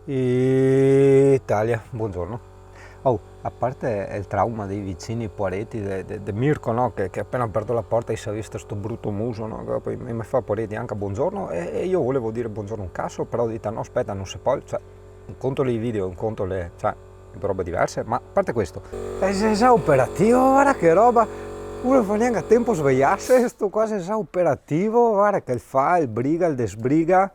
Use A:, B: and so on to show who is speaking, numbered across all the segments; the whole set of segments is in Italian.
A: Italia, buongiorno. Oh, a parte il trauma dei vicini Poretti, di Mirko, no? Che appena aperto la porta e si è visto sto brutto muso, no? Che poi mi fa Poretti anche buongiorno e io volevo dire buongiorno un cazzo, però ho detto no aspetta, non si può, cioè, un conto le video, un conto le, cioè, robe diverse, ma a parte questo, è già operativo, guarda che roba, uno non fa neanche a tempo a svegliarsi, sto qua è già operativo, guarda che il fa, il briga, il desbriga.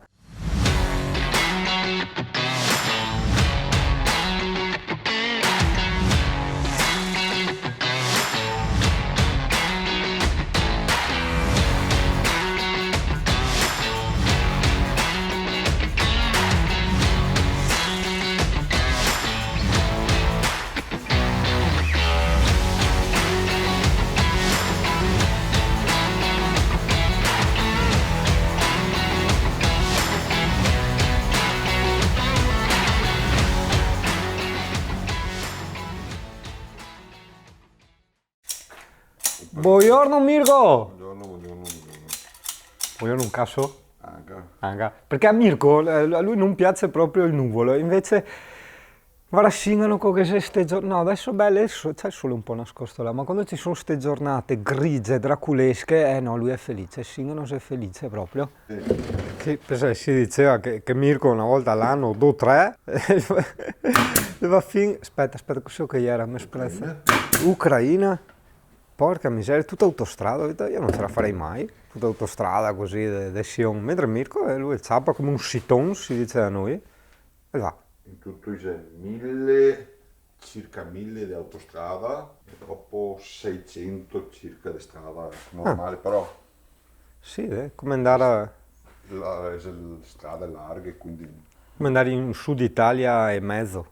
A: Buongiorno Mirko!
B: Buongiorno.
A: Buongiorno un cazzo?
B: Anche.
A: Perché a Mirko, a lui non piace proprio il nuvolo, invece varasingano con che ste giornate, no adesso belle, c'è solo un po' nascosto là, ma quando ci sono ste giornate grigie, draculesche, no, lui è felice, Singano è felice proprio. Sì, si diceva che Mirko una volta all'anno, 2 o 3, aspetta, cos'è che era, mi sprezza? Ucraina. Porca miseria, tutta autostrada, ho detto, io non ce la farei mai, tutta autostrada così, de Sion, mentre Mirko lui zappa come un siton, si dice da noi, e va.
B: In tutto c'è circa 1000 di autostrada e dopo 600 circa di strada normale, però
A: Sì, come andare,
B: le strade larghe, quindi
A: in Sud Italia e mezzo.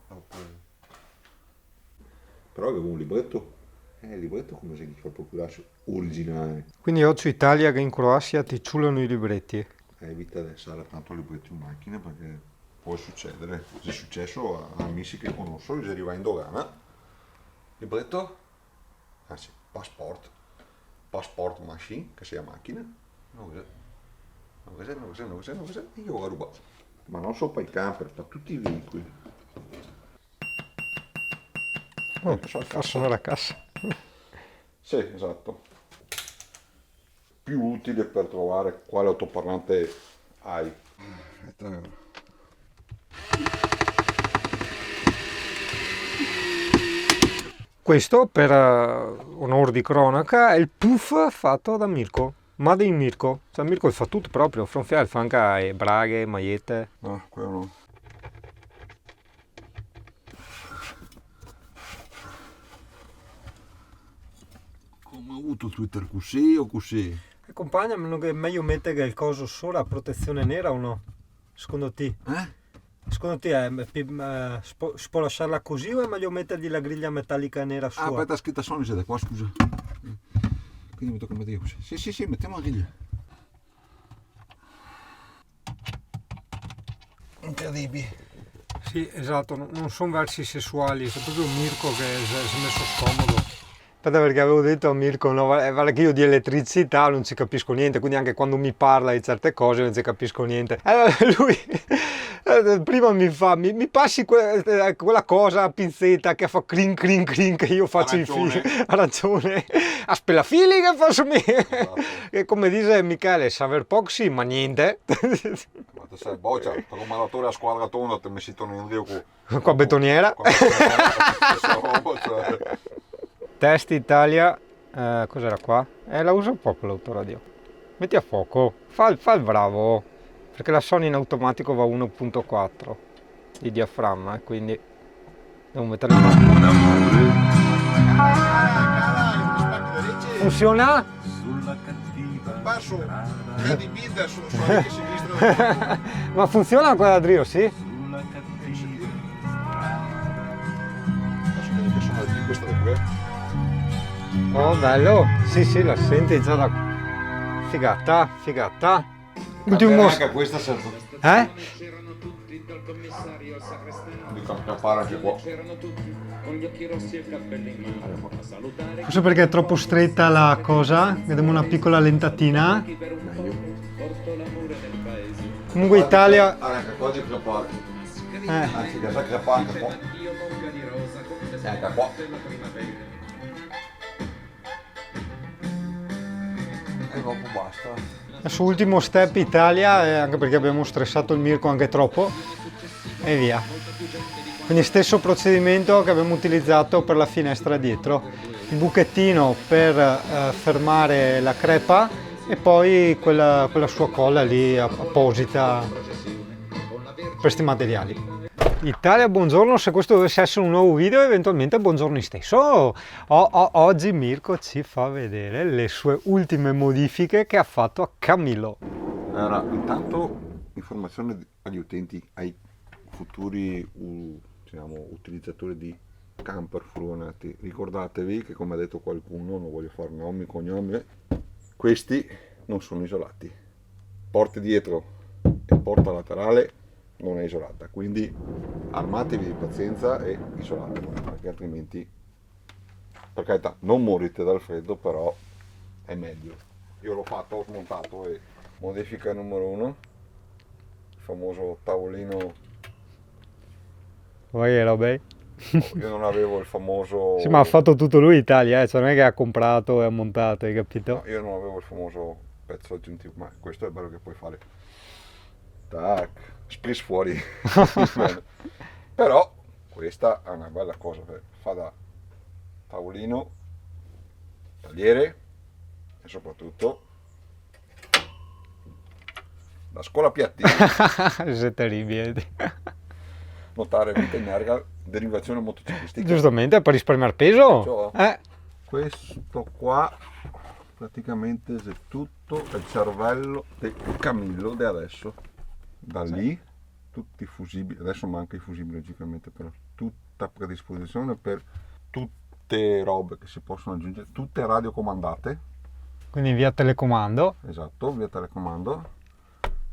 B: però avevo un libretto. Il libretto come si fa proprio originale.
A: Quindi oggi Italia che in Croazia ti ciulano i libretti.
B: Evita di essere tanto libretti in macchina perché può succedere. È successo a amici che conosco, che si arriva in dogana. Libretto? Anzi, passport machine, che sia macchina. No, cos'è? E io ho rubato. Ma non solo per i camper, per tutti i veicoli.
A: Fa suonare la cassa.
B: Sì, esatto. Più utile per trovare quale altoparlante hai.
A: Questo, per onore di cronaca, è il puff fatto da Mirko. Made in Mirko. Cioè Mirko fa tutto proprio, fa anche braghe, magliette.
B: No, quello no. Come ho avuto Twitter così o così?
A: Compagna, è meglio mettere il coso solo a protezione nera o no? Secondo te? Secondo te si può lasciarla così o è meglio mettergli la griglia metallica nera sua?
B: Aspetta, scritta Sony da qua, scusa. Quindi mi tocca mettere così. Sì, mettiamo la griglia. Incredibile.
A: Sì, esatto, non sono versi sessuali, è proprio Mirko che si è messo scomodo. Aspetta, perché avevo detto a Mirko, no, guarda che io di elettricità non ci capisco niente, quindi anche quando mi parla di certe cose non ci capisco niente. Allora lui prima mi passi quella cosa a pinzetta che fa crin che io faccio i fili, ha ragione, a spelafili che faccio me.
B: Esatto.
A: E come dice Michele, saper poco sì, ma niente.
B: Ma te sei boccia, per un malatore a squadra tonda te mi si torna in rio
A: Qua betoniera. Test Italia, cos'era qua? La uso poco l'autoradio. Metti a fuoco, fa il bravo, perché la Sony in automatico va 1.4 di diaframma, quindi devo mettere il Funziona?
B: Sulla cattiva. Passo, di pizza su anche sinistra.
A: Ma funziona quella Drio, sì?
B: Sulla cattiva. Adesso vedi che sono di questa da qui.
A: Oh bello, sì, la senti già da... Figata.
B: Anche questa serve.
C: C'erano tutti dal commissario al sacrestano.
B: Di campare anche qua.
C: C'erano tutti con gli occhi rossi e il cappello in mano a salutare.
A: Forse perché è troppo stretta la cosa, vediamo una piccola lentatina.
C: Chi per un po' portò l'amore nel paese.
A: Comunque Italia...
B: Anche qua di crepare. Anzi, che sa crepare anche qua.
C: Io bocca di rosa, come se
B: Anche qua.
C: della primavera.
B: E dopo basta.
A: Adesso ultimo step Italia, anche perché abbiamo stressato il Mirko anche troppo, e via. Quindi stesso procedimento che abbiamo utilizzato per la finestra dietro, il buchettino per fermare la crepa e poi quella sua colla lì apposita per questi materiali. Italia, buongiorno, se questo dovesse essere un nuovo video eventualmente buongiorno stesso. Oggi Mirko ci fa vedere le sue ultime modifiche che ha fatto a Camillo.
B: Allora, intanto informazione agli utenti, ai futuri utilizzatori di camper furgonati. Ricordatevi che, come ha detto qualcuno, non voglio fare nomi, cognomi, questi non sono isolati. Porte dietro e porta laterale non è isolata, quindi armatevi di pazienza e isolatelo, perché altrimenti, per carità, non morite dal freddo, però è meglio. Io l'ho fatto, ho smontato, e modifica numero 1, il famoso tavolino.
A: Poi robe.
B: Io non avevo il famoso...
A: Sì, ma ha fatto tutto lui Italia, cioè non è che ha comprato e ha montato, hai capito?
B: No, io non avevo il famoso pezzo aggiuntivo, ma questo è bello che puoi fare. Tac, splis fuori. Però questa è una bella cosa, fa da tavolino, tagliere e soprattutto da scuola piatti.
A: Sei terribile.
B: Notare vita in erga, derivazione motociclistica.
A: Giustamente, per risparmiare peso.
B: Questo qua praticamente è tutto il cervello del Camillo di adesso. Da lì tutti i fusibili, adesso manca i fusibili logicamente, però tutta predisposizione per tutte robe che si possono aggiungere, tutte radiocomandate.
A: Quindi via telecomando.
B: Esatto, via telecomando.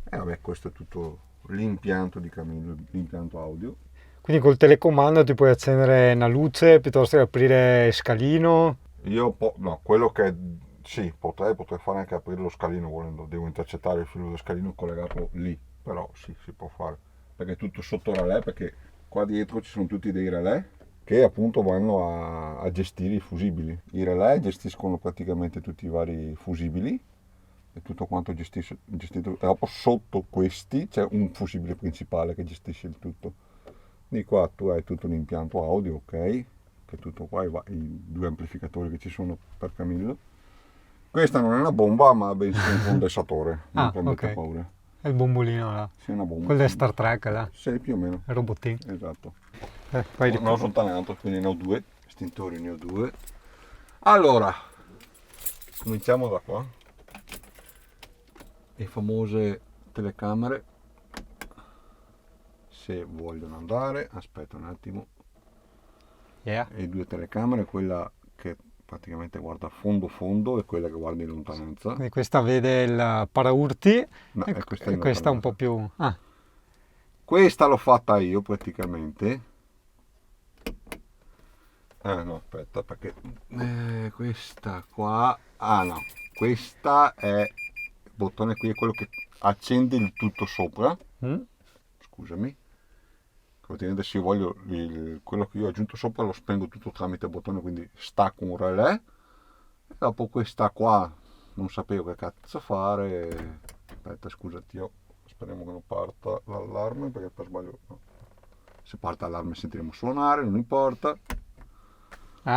B: E vabbè, questo è tutto l'impianto di Camillo, l'impianto audio.
A: Quindi col telecomando ti puoi accendere una luce piuttosto che aprire scalino.
B: No, quello che sì, potrei fare anche aprire lo scalino volendo, devo intercettare il filo dello scalino e collegarlo lì, però sì, si può fare, perché è tutto sotto relè, perché qua dietro ci sono tutti dei relè che appunto vanno a gestire i fusibili. I relè gestiscono praticamente tutti i vari fusibili e tutto quanto gestito, e dopo sotto questi c'è un fusibile principale che gestisce il tutto. Di qua tu hai tutto l'impianto audio, ok, che è tutto qua, i due amplificatori che ci sono per Camillo. Questa non è una bomba, ma bensì un condensatore, non prendete paura.
A: È il bombolino là.
B: Sì, una bomba.
A: Quello è Star Trek là.
B: Sì, più o meno.
A: Il robottino.
B: Esatto.
A: Non
B: ho allontanato, quindi ne ho due, estintori ne ho due. Allora, cominciamo da qua. Le famose telecamere, se vogliono andare, aspetta un attimo.
A: Yeah.
B: E due telecamere, quella che praticamente guarda fondo e quella che guarda in lontananza.
A: Quindi questa vede il paraurti e questa un po' più...
B: Questa l'ho fatta io praticamente. No, aspetta, perché questa qua... no, questa è... il bottone qui è quello che accende il tutto sopra. Scusami. Praticamente se voglio quello che io ho aggiunto sopra lo spengo tutto tramite bottone, quindi stacco un relè. E dopo questa qua non sapevo che cazzo fare. Aspetta, scusati, speriamo che non parta l'allarme, perché per sbaglio no. Se parte l'allarme sentiremo suonare, non importa. E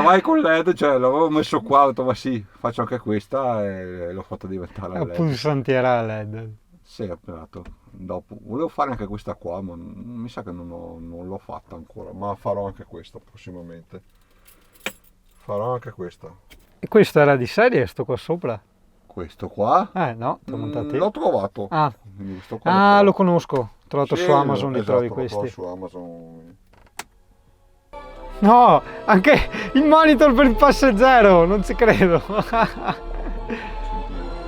B: vai con LED, cioè l'avevo messo qua, ho detto ma sì, faccio anche questa e l'ho fatta diventare
A: la
B: LED.
A: Pulsantiera LED. Sì,
B: appunto. Dopo volevo fare anche questa qua, ma mi sa che non l'ho fatta ancora, ma farò anche questa prossimamente. Farò anche questa.
A: E questo era di serie, sto qua sopra?
B: Questo qua?
A: No, te l'ho montato io.
B: L'ho trovato.
A: Lo conosco, ho trovato su Amazon, li trovi
B: esatto,
A: questi.
B: Su Amazon.
A: No, anche il monitor per il passeggero, non ci credo.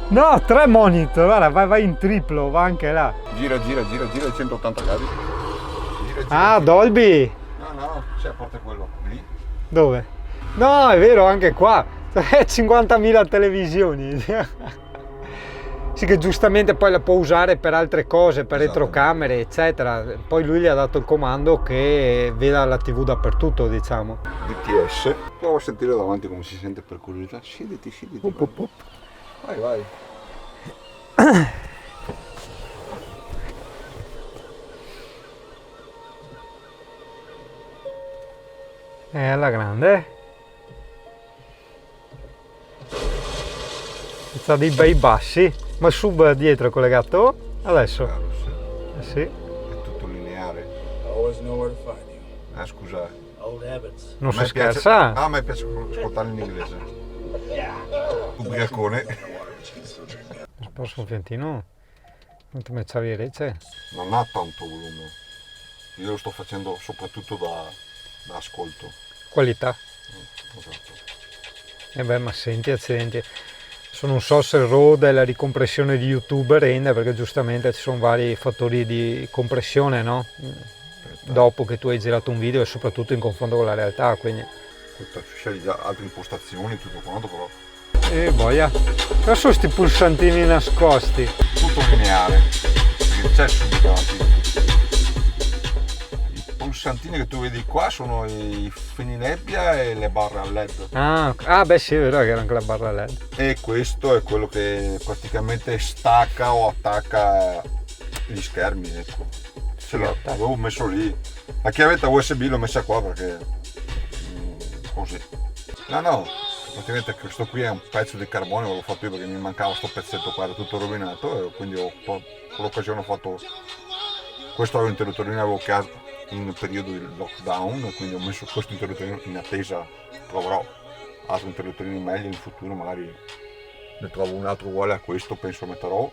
A: No, 3 monitor, guarda, vai in triplo, va anche là.
B: Gira 180 gradi. Gira.
A: Dolby.
B: No, c'è a parte quello lì.
A: Dove? No, è vero, anche qua. 50.000 televisioni. Sì, che giustamente poi la può usare per altre cose, per
B: Esatto.
A: retrocamere, eccetera. Poi lui gli ha dato il comando che veda la TV dappertutto, diciamo.
B: DTS. Prova a sentire davanti come si sente per curiosità. Siediti. Vai.
A: Alla grande. C'ha dei bei bassi, ma il sub dietro è collegato adesso.
B: Chiaro, sì.
A: Sì.
B: È tutto lineare.
D: Always know where to find you.
B: Scusa.
D: Old habits.
A: Non
B: A
A: si
B: me piace-
A: scherza.
B: A me piace ascoltarlo in inglese. Ubriacone.
A: Posso un fiantino? Non ti mettevi rece?
B: Non ha tanto volume. Io lo sto facendo soprattutto da ascolto.
A: Qualità.
B: Esatto.
A: E beh, ma senti, accidenti. Adesso non so se il RAW della ricompressione di YouTube rende, perché giustamente ci sono vari fattori di compressione, no? Dopo che tu hai girato un video e soprattutto in confronto con la realtà, quindi...
B: Scegli già altre impostazioni, tutto quanto, però
A: boia. Cosa sono sti pulsantini nascosti?
B: tutto lineare. Perché c'è subito davanti. I pulsantini che tu vedi qua sono i fininebbia e le barre a LED.
A: Ah, beh sì, è vero che era anche la barra LED.
B: E questo è quello che praticamente stacca o attacca gli schermi, ecco. Ce l'avevo messo lì. La chiavetta USB l'ho messa qua perché così. No, praticamente questo qui è un pezzo di carbonio, l'ho fatto io perché mi mancava sto pezzetto qua, era tutto rovinato, e quindi con l'occasione ho fatto questo interruttorino, avevo casa in periodo di lockdown, quindi ho messo questo interruttorino in attesa, troverò altri interruttorini meglio in futuro, magari ne trovo un altro uguale a questo, penso metterò,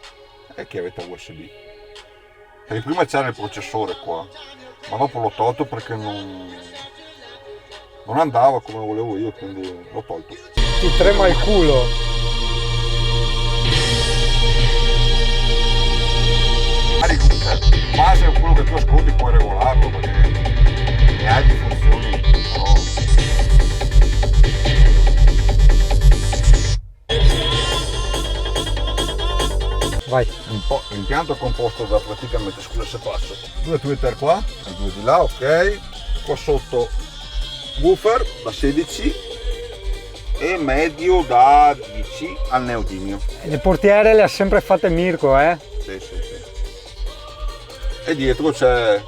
B: e chiavetta USB. Perché prima c'era il processore qua, ma dopo l'ho tolto perché non andava come volevo io, quindi l'ho tolto.
A: Ti trema il culo.
B: In base a quello che tu ascolti puoi regolarlo, perché ne hai di funzioni, però...
A: Vai.
B: L'impianto è composto da praticamente, scusa se passo, due tweeter qua e due di là, ok. Qua sotto woofer da 16 e medio da 10 al neodimio.
A: Le portiere le ha sempre fatte Mirko,
B: Sì. E dietro c'è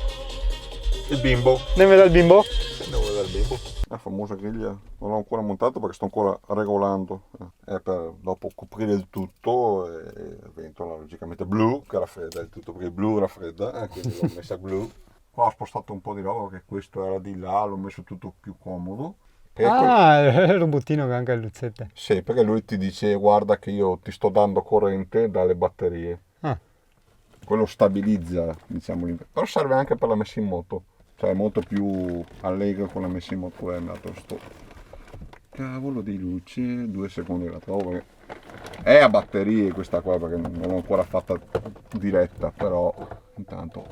B: il bimbo.
A: Ne vede il bimbo?
B: Devo vedere il bimbo. La famosa griglia non l'ho ancora montato perché sto ancora regolando. È per dopo coprire il tutto e ventola logicamente blu, che raffredda il tutto perché il blu raffredda, quindi l'ho messa blu. Qua ho spostato un po' di roba perché questo era di là, l'ho messo tutto più comodo. E
A: il robottino che ha anche le lucette.
B: sì, perché lui ti dice guarda che io ti sto dando corrente dalle batterie.
A: Ah.
B: Quello stabilizza, diciamo, però serve anche per la messa in moto. Cioè è molto più allegro con la messa in moto, è andato sto cavolo di luce, 2 secondi la trovo, perché è a batterie questa qua perché non l'ho ancora fatta diretta, però intanto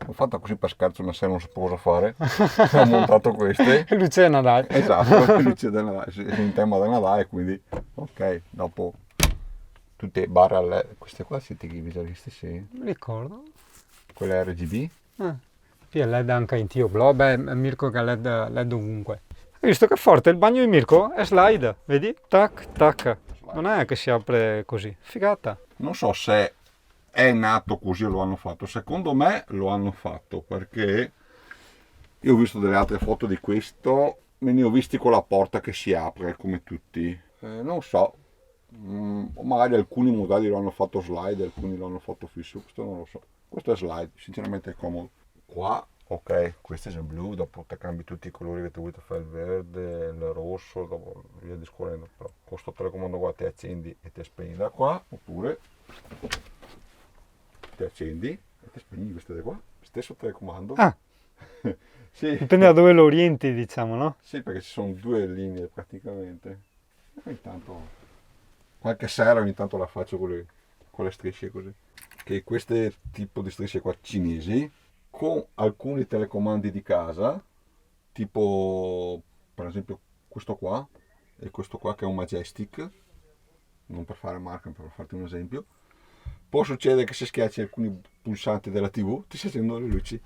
B: l'ho fatta così per scherzo, una sera non sapevo cosa fare, ho montato queste.
A: Luce di Natale.
B: Esatto, luce del Natale, in tema del Natale, quindi ok, dopo tutte barre a LED, queste qua siete che visualisti, sì,
A: Mi ricordo.
B: quelle RGB.
A: Qui è LED anche in tio blu, beh, Mirko che ha LED ovunque. Hai visto che forte il bagno di Mirko? È slide, vedi? Tac, tac. Non è che si apre così. Figata.
B: Non so se è nato così o lo hanno fatto, secondo me lo hanno fatto perché io ho visto delle altre foto di questo, me ne ho visti con la porta che si apre come tutti. Non so, magari alcuni modelli lo hanno fatto slide, alcuni lo hanno fatto fisso, questo non lo so. Questo è slide, sinceramente è comodo. Qua, ok, questo è il blu, dopo te cambi tutti i colori che ti vuoi fare, il verde, il rosso, dopo via discorrendo, però con questo telecomando qua ti accendi e ti spegni da qua, oppure ti accendi e ti spegni queste da qua, stesso telecomando.
A: Ah.
B: Sì.
A: Dipende da dove lo orienti, diciamo, no?
B: Sì, perché ci sono 2 linee praticamente. Ogni tanto, qualche sera ogni tanto la faccio con le strisce così. Che queste tipo di strisce qua cinesi, con alcuni telecomandi di casa, tipo per esempio questo qua e questo qua che è un Majestic, non per fare marca, per farti un esempio, può succedere che se schiacci alcuni pulsanti della TV ti si accendono le luci.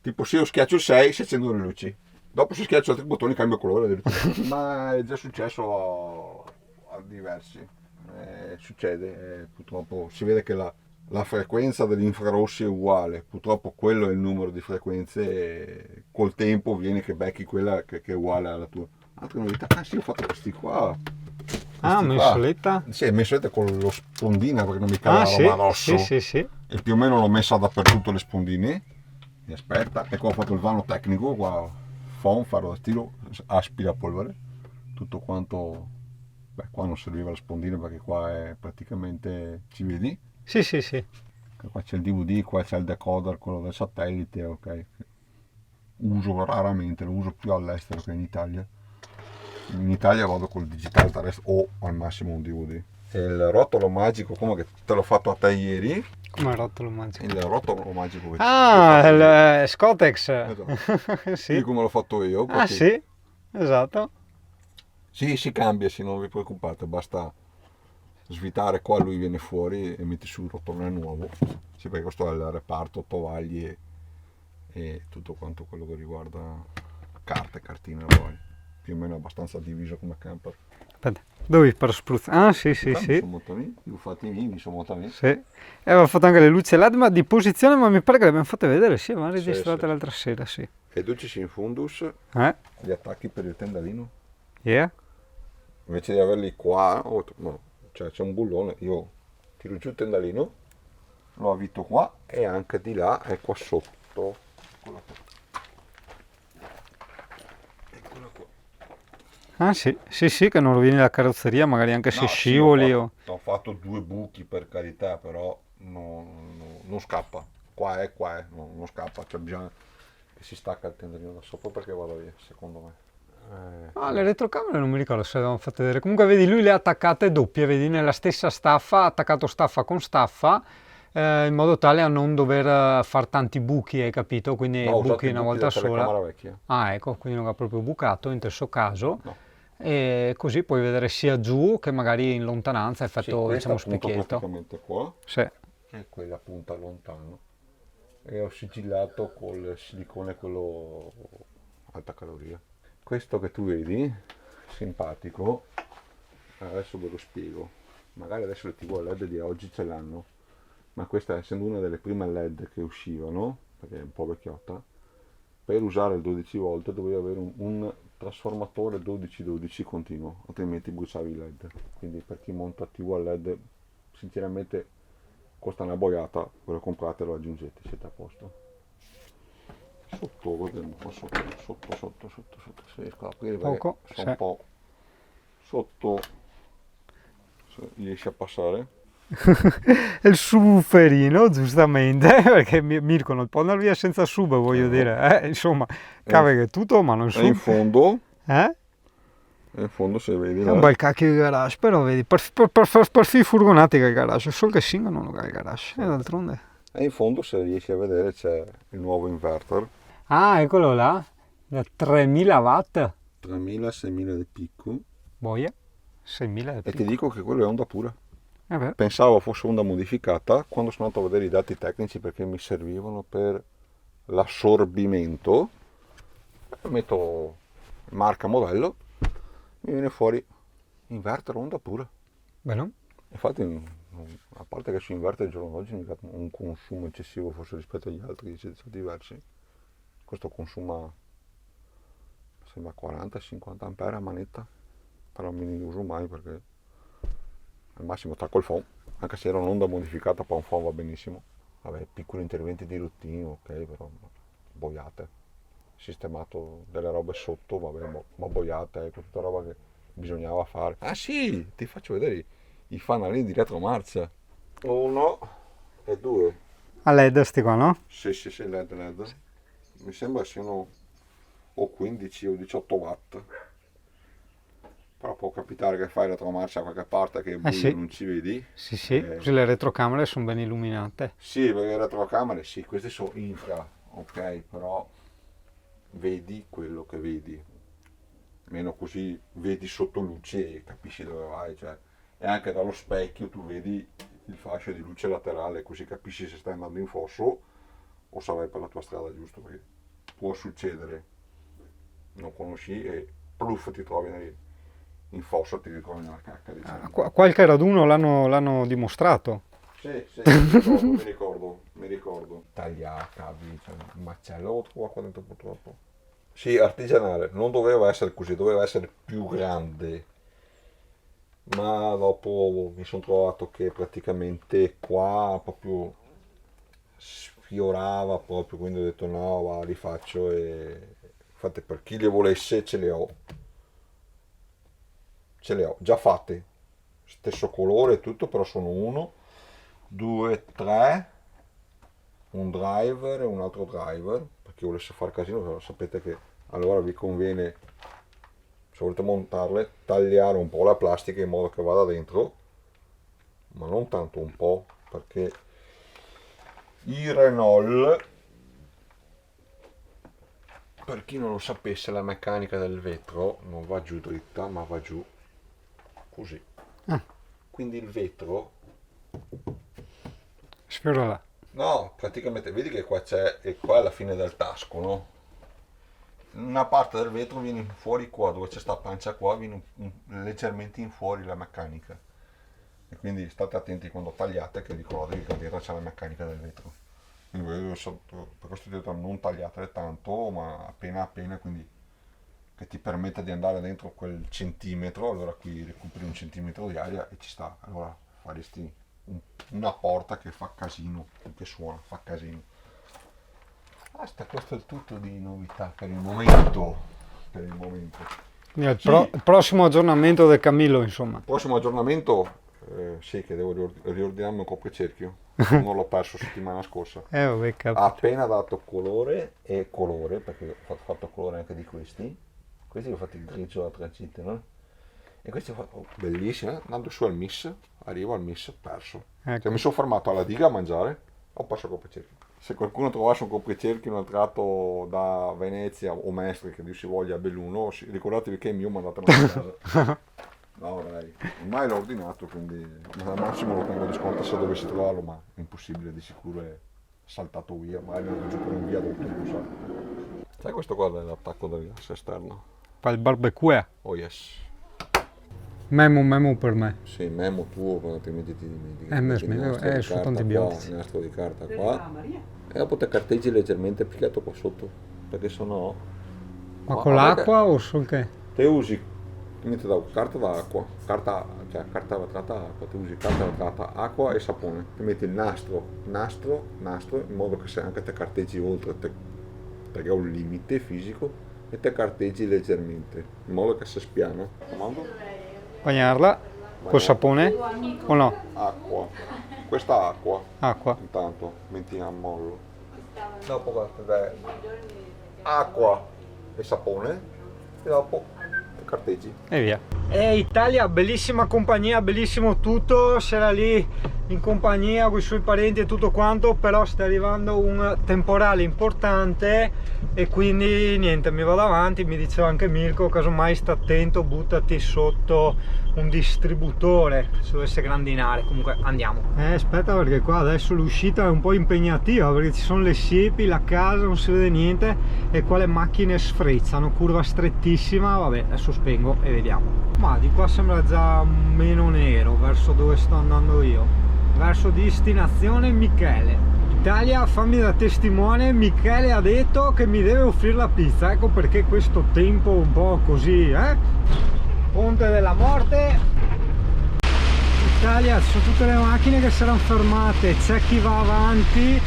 B: Tipo se io schiaccio il 6 si accendono le luci. Dopo se schiaccio altri bottoni cambia colore le luci. Ma è già successo a diversi. Succede, purtroppo si vede che la frequenza degli infrarossi è uguale, purtroppo quello è il numero di frequenze e col tempo viene che becchi quella che è uguale alla tua. Altre novità, ah sì, ho fatto questi qua.
A: Ah,
B: Questi qua.
A: mensoletta?
B: Sì, mensoletta con lo spondina perché non mi cade
A: Ah,
B: la
A: sì,
B: roba addosso.
A: sì.
B: E più o meno l'ho messa dappertutto le spondine. E aspetta, e qua ho fatto il vano tecnico, qua foam, faro da stilo, aspirapolvere, tutto quanto. Beh, qua non serviva la spondina perché qua è praticamente, ci vedi?
A: Sì.
B: Qua c'è il DVD, qua c'è il decoder, quello del satellite, ok. Uso raramente, lo uso più all'estero che in Italia. In Italia vado col digitale terrestre o al massimo un DVD. E il rotolo magico, come che te l'ho fatto a te ieri,
A: Come rotolo magico.
B: il rotolo magico che
A: Ah,
B: ti ho fatto
A: il Scotex.
B: Esatto.
A: Sì.
B: Sì, come l'ho fatto io.
A: Ah,
B: perché-
A: sì, esatto.
B: Sì, si cambia, sì, non vi preoccupate, basta svitare qua, lui viene fuori e metti sul rotolone nuovo. Sì, perché questo è il reparto tovaglie e tutto quanto quello che riguarda carte, cartine, roba. Più o meno abbastanza diviso come camper.
A: Aspetta, dove per spruzzare? Ah, sì.
B: Sono molto lì, li fatti miei, sono molto lì.
A: Sì. E avevo fatto anche le luci LED, ma di posizione, ma mi pare che le abbiamo fatte vedere, sì, avevamo
B: Sì,
A: registrate
B: sì.
A: l'altra sera, sì.
B: E tu ci sei in fundus, gli attacchi per il tendalino.
A: Yeah?
B: Invece di averli qua, no, cioè c'è un bullone, io tiro giù il tendalino, lo avvito qua e anche di là e qua sotto. Eccola qua. Eccola qua.
A: Ah, sì, che non rovini la carrozzeria, magari anche se
B: No,
A: scivoli
B: sì,
A: o...
B: ho fatto 2 buchi per carità, però non scappa. Qua è, non scappa, c'è bisogno che si stacca il tendalino da sopra perché vado via, secondo me.
A: Ah, le retrocamere non mi ricordo se le avevamo fatte vedere. Comunque vedi, lui le ha attaccate doppie, vedi, nella stessa staffa, ha attaccato staffa con staffa, in modo tale a non dover fare tanti buchi, hai capito? Quindi
B: No, ho usato
A: buchi
B: i
A: una
B: buchi
A: volta
B: da telecamera
A: sola.
B: vecchia.
A: Ah, ecco, quindi non ha proprio bucato in questo caso.
B: No.
A: E così puoi vedere sia giù che magari in lontananza, effetto,
B: Questa
A: diciamo,
B: appunto
A: specchietto.
B: praticamente qua.
A: Sì.
B: E quella punta lontano e ho sigillato col silicone quello alta caloria. Questo che tu vedi simpatico, adesso ve lo spiego, magari adesso le TV LED di oggi ce l'hanno, ma questa essendo una delle prime LED che uscivano, perché è un po' vecchiotta, per usare il 12 volt dovevi avere un trasformatore 12-12 continuo, altrimenti bruciavi il LED. Quindi per chi monta TV a LED sinceramente costa una boiata, ve lo comprate e lo aggiungete, siete a posto. Sotto, vediamo qua sotto, se riesco ad aprire perché
A: Poco,
B: sono
A: sì.
B: un po' sotto, se riesci a passare.
A: È il subwooferino, giustamente, perché Mirko non può andare via senza sub, voglio dire, insomma, cavolo che è tutto, ma non
B: E in
A: sub.
B: fondo,
A: Eh?
B: se vedi
A: È
B: là,
A: un bel cacchio di garage, però vedi, per furgonati che il garage, solo che Singa non lo ha il garage, e d'altronde.
B: e in fondo se riesci a vedere c'è il nuovo inverter,
A: Ah, eccolo là, da 3000 watt,
B: 3000-6000 di picco,
A: boia, 6000
B: e ti dico che quello è onda pura.
A: beh.
B: Pensavo fosse onda modificata, quando sono andato a vedere i dati tecnici perché mi servivano per l'assorbimento, metto marca modello, mi viene fuori inverter onda pura.
A: Beh, no?
B: Infatti, a parte che su inverter il giorno d'oggi mica un consumo eccessivo forse rispetto agli altri, sono diversi. Questo consuma, sembra 40-50 ampere a manetta, però non ne uso mai perché al massimo attacco il phon, anche se era un'onda modificata, poi un phon va benissimo. Vabbè, piccoli interventi di routine, ok, però boiate. Sistemato delle robe sotto, vabbè, ma boiate, ecco, tutta roba che bisognava fare. Ah sì, ti faccio vedere i fanalini di retromarcia. 1 e 2.
A: A LED sti qua, no?
B: Sì, LED. Mi sembra siano o 15 o 18 watt. Però può capitare che fai retromarcia da qualche parte che è buio
A: sì.
B: non ci vedi.
A: Sì, così le retrocamere sono ben illuminate.
B: Sì, perché le retrocamere, sì, queste sono infra, ok, però vedi quello che vedi. Meno così vedi sotto luce e capisci dove vai, cioè e anche dallo specchio tu vedi il fascio di luce laterale, così capisci se stai andando in fosso o se vai per la tua strada, giusto? Perché può succedere, non conosci e pluff ti trovi in fosso, ti ritrovi nella cacca, diciamo.
A: Qualche raduno l'hanno dimostrato.
B: Sì, mi ricordo. Taglia cavi, cioè un macello lo trovo qua dentro purtroppo. Sì, artigianale, non doveva essere così, doveva essere più grande. Ma dopo mi sono trovato che praticamente qua proprio sfiorava proprio, quindi ho detto no, va, rifaccio e infatti per chi le volesse ce le ho già fatte, stesso colore e tutto, però sono 1, 2, 3, un driver e un altro driver, per chi volesse fare casino, però sapete che allora vi conviene, se volete montarle, tagliare un po' la plastica in modo che vada dentro, ma non tanto, un po', perché i Renault, per chi non lo sapesse, la meccanica del vetro non va giù dritta, ma va giù così. Quindi il vetro
A: Sfiora là.
B: no, praticamente vedi che qua c'è, e qua è la fine del tasco, no? Una parte del vetro viene fuori qua, dove c'è sta pancia qua, viene leggermente in fuori la meccanica. E quindi state attenti quando tagliate, che ricordatevi che dietro c'è la meccanica del vetro. Quindi per questo dietro non tagliatele tanto, ma appena, quindi che ti permetta di andare dentro quel centimetro, allora qui recuperi un centimetro di aria e ci sta. Allora faresti una porta che fa casino, che suona, fa casino. Basta, questo è tutto di novità per il momento.
A: Quindi il
B: Sì.
A: prossimo aggiornamento del Camillo, insomma.
B: Prossimo aggiornamento, sì, che devo riordinarmi un copricerchio. Non l'ho perso settimana scorsa.
A: Vabbè,
B: Ha
A: capito.
B: appena dato colore, perché ho fatto colore anche di questi. Questi li ho fatti grigio a 3 gite, no? E questi ho fatto bellissimi, andando su al Miss, arrivo al Miss, perso.
A: Ecco.
B: Cioè, mi sono fermato alla diga a mangiare, ho perso il copricerchio. Se qualcuno trovasse un copricerchio in un tratto da Venezia o Mestre, che Dio si voglia, a Belluno, ricordatevi che è mio, mandatelo a casa. No dai, ormai l'ho ordinato, quindi al massimo lo tengo di sconto se dovessi trovarlo, ma è impossibile, di sicuro è saltato via, magari è andato giù per un viadotto, non so. Sai, questo qua è l'attacco del gas esterno.
A: Fa il barbecue.
B: Oh yes.
A: Memo per me.
B: Sì, memo tuo, quando altrimenti ti dimentichi.
A: Sotto antibiotici.
B: Nastro di carta qua. E dopo te carteggi leggermente applicato qua sotto, perché sennò...
A: Ma con l'acqua o sul che?
B: Te usi, ti metti da carta d'acqua, carta vetrata acqua, ti usi carta vetrata, acqua e sapone, ti metti il nastro, in modo che se anche te carteggi oltre, perché ha un limite fisico, e te carteggi leggermente, in modo che si spiana. Comando?
A: Bagnarla col sapone o no?
B: Acqua, questa
A: Acqua.
B: intanto metti a mollo. Dopo guarda, acqua e sapone e dopo carteggi.
A: E via. E Italia, bellissima compagnia, bellissimo tutto, si era lì in compagnia con i suoi parenti e tutto quanto, però sta arrivando un temporale importante e quindi niente, mi vado avanti. Mi diceva anche Mirko, casomai sta attento, buttati sotto un distributore se dovesse grandinare. Comunque andiamo. Aspetta, perché qua adesso l'uscita è un po' impegnativa, perché ci sono le siepi, la casa, non si vede niente e qua le macchine sfrezzano, curva strettissima. Vabbè, adesso spengo e vediamo. Ma di qua sembra già meno nero verso dove sto andando io, verso destinazione Michele. Italia, fammi da testimone, Michele ha detto che mi deve offrire la pizza, ecco perché questo tempo un po' così, Ponte della Morte. Italia, ci sono tutte le macchine che si erano fermate, c'è chi va avanti,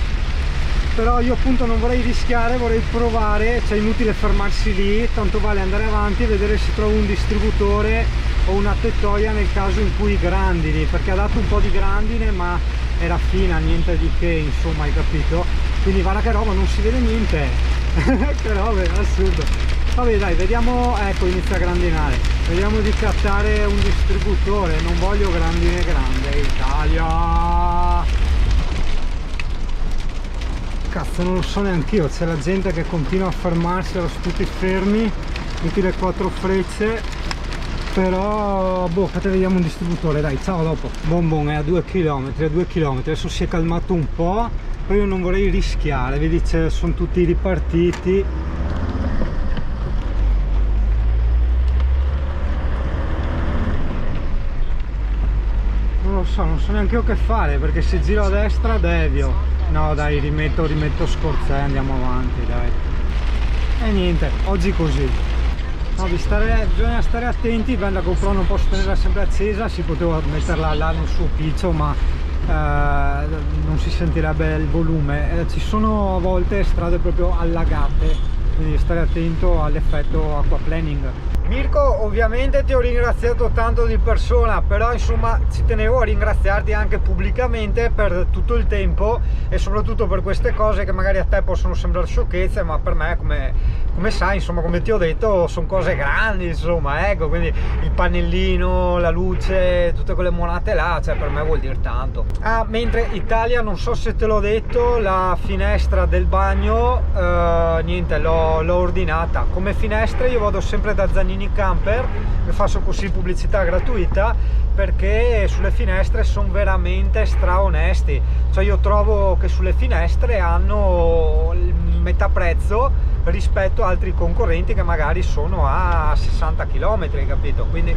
A: però io appunto non vorrei rischiare, vorrei provare, cioè inutile fermarsi lì, tanto vale andare avanti e vedere se trovo un distributore o una tettoia nel caso in cui grandini, perché ha dato un po' di grandine ma era fina, niente di che, insomma, hai capito? Quindi guarda che roba, non si vede niente. Che roba, è assurdo. Vabbè dai, vediamo, ecco, inizia a grandinare, vediamo di cattare un distributore, non voglio grandine grande. Italia, cazzo, non lo so neanche io, c'è la gente che continua a fermarsi, erano tutti fermi, tutti le 4 frecce. Però boh, fate vediamo un distributore, dai, ciao, dopo. Bonbon è a 2 km, adesso si è calmato un po', poi io non vorrei rischiare, vedi, sono tutti ripartiti. Non so neanche io che fare, perché se giro a destra devio. No dai, rimetto scorzè, andiamo avanti, dai. E niente, oggi così. No, bisogna stare attenti, la GoPro non posso tenerla sempre accesa, si poteva metterla là nel suo piccio, ma non si sentirebbe il volume. Ci sono a volte strade proprio allagate, quindi stare attento all'effetto aquaplaning. Mirko, ovviamente ti ho ringraziato tanto di persona, però insomma ci tenevo a ringraziarti anche pubblicamente per tutto il tempo e soprattutto per queste cose che magari a te possono sembrare sciocchezze, ma per me, come sai, insomma, come ti ho detto, sono cose grandi, insomma, ecco, quindi il pannellino, la luce, tutte quelle monate là, cioè per me vuol dire tanto. Ah, mentre Italia, non so se te l'ho detto, la finestra del bagno, niente, l'ho ordinata. Come finestre io vado sempre da Zanini Camper, vi faccio così pubblicità gratuita, perché sulle finestre sono veramente stra onesti, cioè io trovo che sulle finestre hanno metà prezzo rispetto a altri concorrenti che magari sono a 60 km, capito? Quindi